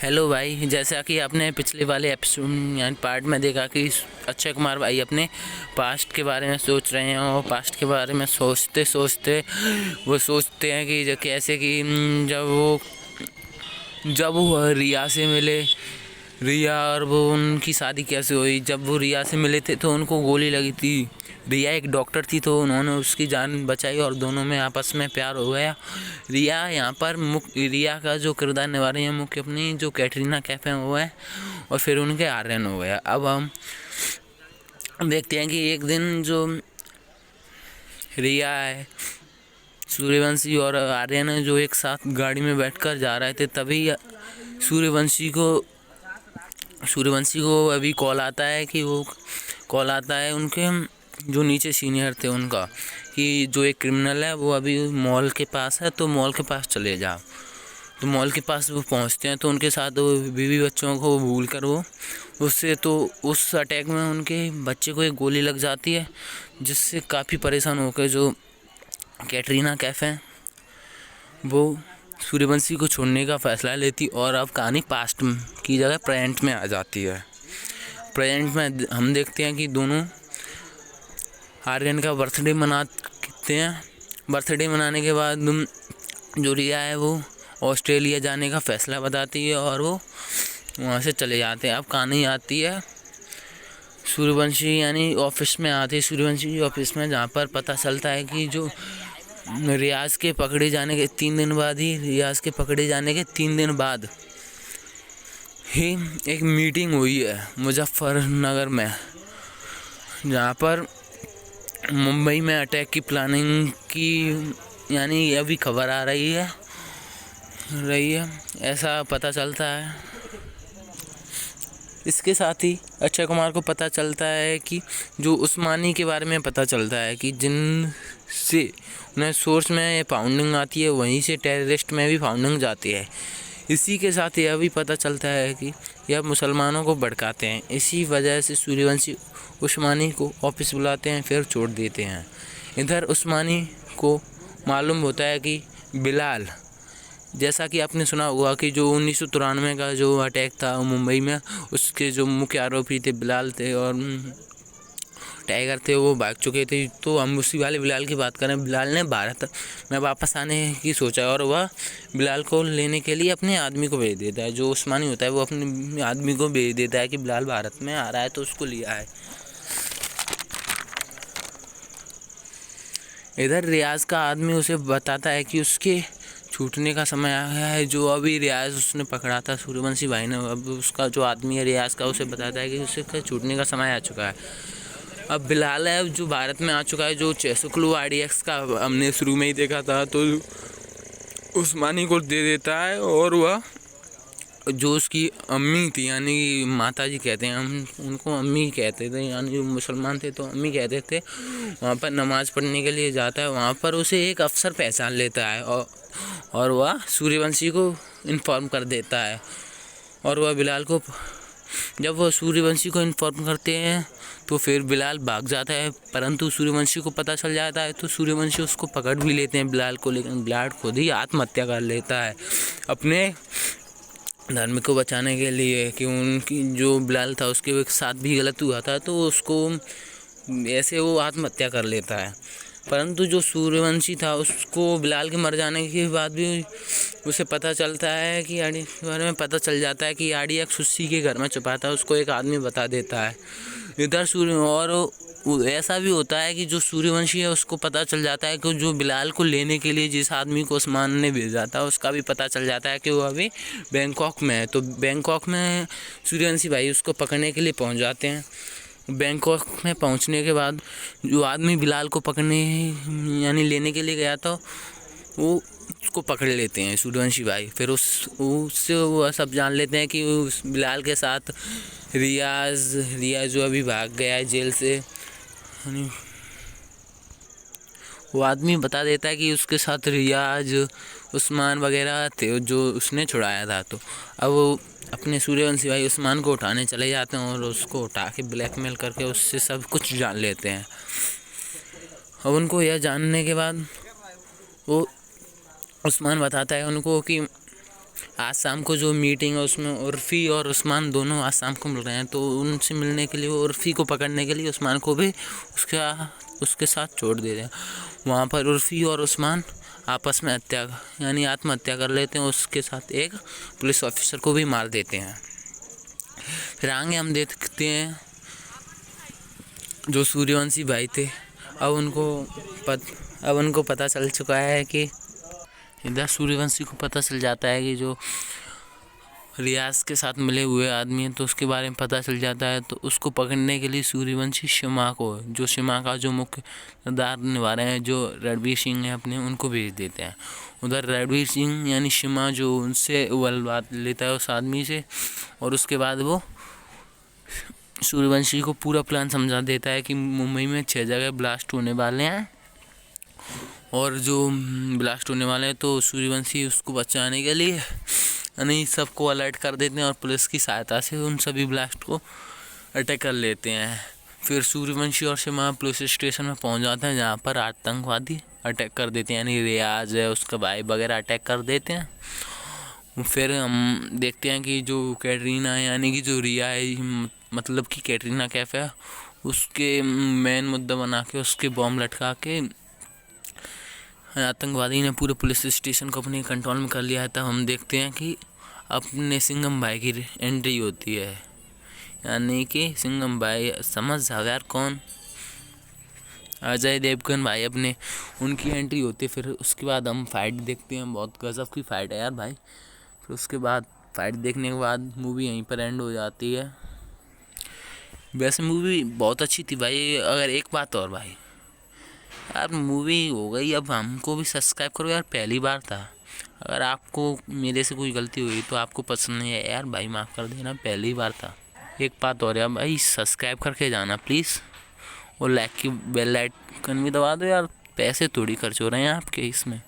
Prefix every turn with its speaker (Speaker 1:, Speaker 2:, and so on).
Speaker 1: Hello भाई, जैसा कि आपने पिछले वाले एपिसोड यानी पार्ट में देखा कि अक्षय कुमार भाई अपने पास्ट के बारे में सोच रहे हैं और पास्ट के बारे में सोचते सोचते वो सोचते हैं कि कैसे कि जब वो रिया से मिले, रिया और वो उनकी शादी कैसे हुई। जब वो रिया से मिले थे तो उनको गोली लगी थी। रिया एक डॉक्टर थी तो उन्होंने उसकी जान बचाई और दोनों में आपस में प्यार हो गया। रिया यहाँ पर रिया का जो किरदार निभा रही है मुख्य अपनी जो कैटरीना कैफ है वो है, और फिर उनके आर्यन हो गया। अब हम देखते हैं कि एक दिन जो रिया है, सूर्यवंशी और आर्यन है जो एक साथ गाड़ी में बैठकर जा रहे थे, तभी सूर्यवंशी को अभी कॉल आता है उनके जो नीचे सीनियर थे उनका, कि जो एक क्रिमिनल है वो अभी मॉल के पास है तो मॉल के पास चले जाओ। तो मॉल के पास वो पहुंचते हैं तो उनके साथ वो बीवी बच्चों को भूल कर वो उससे तो उस अटैक में उनके बच्चे को एक गोली लग जाती है, जिससे काफ़ी परेशान होकर जो कैटरीना कैफ है वो सूर्यवंशी को छोड़ने का फैसला लेती। और अब कहानी पास्ट की जगह प्रेजेंट में आ जाती है। प्रेजेंट में हम देखते हैं कि दोनों आर्यन का बर्थडे मनाते हैं। बर्थडे मनाने के बाद जो रिया है वो ऑस्ट्रेलिया जाने का फैसला बताती है और वो वहाँ से चले जाते हैं। अब कहानी आती है सूर्यवंशी यानी ऑफिस में आती है, सूर्यवंशी ऑफिस में, जहाँ पर पता चलता है कि जो रियाज के पकड़े जाने के 3 दिन बाद ही एक मीटिंग हुई है मुजफ्फरनगर में, जहाँ पर मुंबई में अटैक की प्लानिंग की यानी अभी खबर आ रही है ऐसा पता चलता है। इसके साथ ही अक्षय कुमार को पता चलता है कि जो उस्मानी के बारे में पता चलता है कि जिनसे उन्हें सोर्स में फाउंडिंग आती है वहीं से टेररिस्ट में भी फाउंडिंग जाती है। इसी के साथ यह भी पता चलता है कि यह मुसलमानों को भड़काते हैं। इसी वजह से सूर्यवंशी उस्मानी को ऑफिस बुलाते हैं, फिर छोड़ देते हैं। इधर उस्मानी को मालूम होता है कि बिलाल, जैसा कि आपने सुना होगा कि जो 1993 का जो अटैक था मुंबई में, उसके जो मुख्य आरोपी थे बिलाल थे और टाइगर थे, वो भाग चुके थे। तो हम उसी वाले बिलाल की बात करें। बिलाल ने भारत में वापस आने की सोचा और वह बिलाल को लेने के लिए अपने आदमी को भेज देता है। जो उस्मानी होता है वो अपने आदमी को भेज देता है कि बिलाल भारत में आ रहा है तो उसको लिया है। इधर रियाज का आदमी उसे बताता है कि उसके छूटने का समय आया है। जो अभी रियाज उसने पकड़ा था सूर्यवंशी भाई ने, अब उसका जो आदमी है रियाज का उसे बताता है कि उसके छूटने का समय आ चुका है। अब बिलाल है जो भारत में आ चुका है, जो चेसुक्लू RDX का हमने शुरू में ही देखा था, तो उस्मानी को दे देता है। और वह जो उसकी अम्मी थी यानी माता जी कहते हैं, हम उनको अम्मी कहते थे, यानी जो मुसलमान थे तो अम्मी कहते थे, वहाँ पर नमाज़ पढ़ने के लिए जाता है। वहाँ पर उसे एक अफसर पहचान लेता है और वह सूर्यवंशी को इन्फॉर्म कर देता है। और वह बिलाल को, जब वह सूर्यवंशी को इन्फॉर्म करते हैं तो फिर बिलाल भाग जाता है, परंतु सूर्यवंशी को पता चल जाता है तो सूर्यवंशी उसको पकड़ भी लेते हैं बिलाल को, लेकिन बिलाल खुद ही आत्महत्या कर लेता है अपने धर्म को बचाने के लिए, कि उनकी जो बिलाल था उसके साथ भी गलत हुआ था तो उसको ऐसे वो आत्महत्या कर लेता है। परंतु जो सूर्यवंशी था उसको बिलाल के मर जाने के बाद भी उसे पता चलता है कि RDX के बारे में पता चल जाता है कि RDX उसी के घर में छुपा था, उसको एक आदमी बता देता है। इधर ऐसा भी होता है कि जो सूर्यवंशी है उसको पता चल जाता है कि जो बिलाल को लेने के लिए जिस आदमी को उस्मान ने भेजा था उसका भी पता चल जाता है कि वो अभी बैंकॉक में है। तो बैंकॉक में सूर्यवंशी भाई उसको पकड़ने के लिए पहुंच जाते हैं। बैंकॉक में पहुंचने के बाद जो आदमी बिलाल को पकड़ने यानी लेने के लिए गया था वो उसको पकड़ लेते हैं सूर्यवंशी भाई। फिर उससे वो सब जान लेते हैं कि उस बिलाल के साथ रियाज जो अभी भाग गया है जेल से, वो आदमी बता देता है कि उसके साथ रियाज, उस्मान वगैरह थे जो उसने छुड़ाया था। तो अब वो अपने सूर्यवंशी भाई उस्मान को उठाने चले जाते हैं और उसको उठा के ब्लैकमेल करके उससे सब कुछ जान लेते हैं। अब उनको यह जानने के बाद वो उस्मान बताता है उनको कि आज शाम को जो मीटिंग है उसमें उर्फ़ी और उस्मान दोनों आज शाम को मिल रहे हैं, तो उनसे मिलने के लिए उर्फ़ी को पकड़ने के लिए उस्मान को भी उसके साथ छोड़ दे रहे हैं। वहाँ पर उर्फ़ी और उस्मान आपस में यानी आत्महत्या कर लेते हैं। उसके साथ एक पुलिस ऑफिसर को भी मार देते हैं। फिर आगे हम देखते हैं जो सूर्यवंशी भाई थे, अब उनको पता चल चुका है कि इधर सूर्यवंशी को पता चल जाता है कि जो रियाज के साथ मिले हुए आदमी हैं, तो उसके बारे में पता चल जाता है। तो उसको पकड़ने के लिए सूर्यवंशी शिमा का जो मुख्य किरदार निभा रहे हैं, जो रणवीर सिंह है अपने, उनको भेज देते हैं। उधर रणवीर सिंह यानी शिमा जो उनसे बात लेता है उस आदमी से, और उसके बाद वो सूर्यवंशी को पूरा प्लान समझा देता है कि मुंबई में 6 जगह ब्लास्ट होने वाले हैं, और जो ब्लास्ट होने वाले हैं तो सूर्यवंशी उसको बचाने के लिए यानी सबको अलर्ट कर देते हैं और पुलिस की सहायता से उन सभी ब्लास्ट को अटैक कर लेते हैं। फिर सूर्यवंशी और शिमा पुलिस स्टेशन में पहुंच जाते हैं, जहां पर आतंकवादी अटैक कर देते हैं, यानी रियाज है उसका भाई वगैरह अटैक कर देते हैं। फिर हम देखते हैं कि जो कैटरीना है यानी कि जो रिया है, मतलब कि कैटरीना कैफ है, उसके मेन मुद्दा बना के उसके बॉम्ब लटका के आतंकवादी ने पूरे पुलिस स्टेशन को अपने कंट्रोल में कर लिया है। तब हम देखते हैं कि अपने सिंघम भाई की एंट्री होती है, यानी कि सिंघम भाई समझ जाओ यार कौन, अजय देवगन भाई अपने, उनकी एंट्री होती है। फिर उसके बाद हम फाइट देखते हैं, बहुत गजब की फाइट है यार भाई। फिर उसके बाद फाइट देखने के बाद मूवी यहीं पर एंड हो जाती है। वैसे मूवी बहुत अच्छी थी भाई। अगर एक बात और भाई, यार मूवी हो गई, अब हमको भी सब्सक्राइब करो यार, पहली बार था। अगर आपको मेरे से कोई गलती हुई तो आपको पसंद नहीं है यार भाई, माफ़ कर देना, पहली बार था। एक बात और यार भाई, सब्सक्राइब करके जाना प्लीज़, और लाइक की बेल आइकन भी दबा दो यार, पैसे थोड़ी खर्च हो रहे हैं आपके इसमें।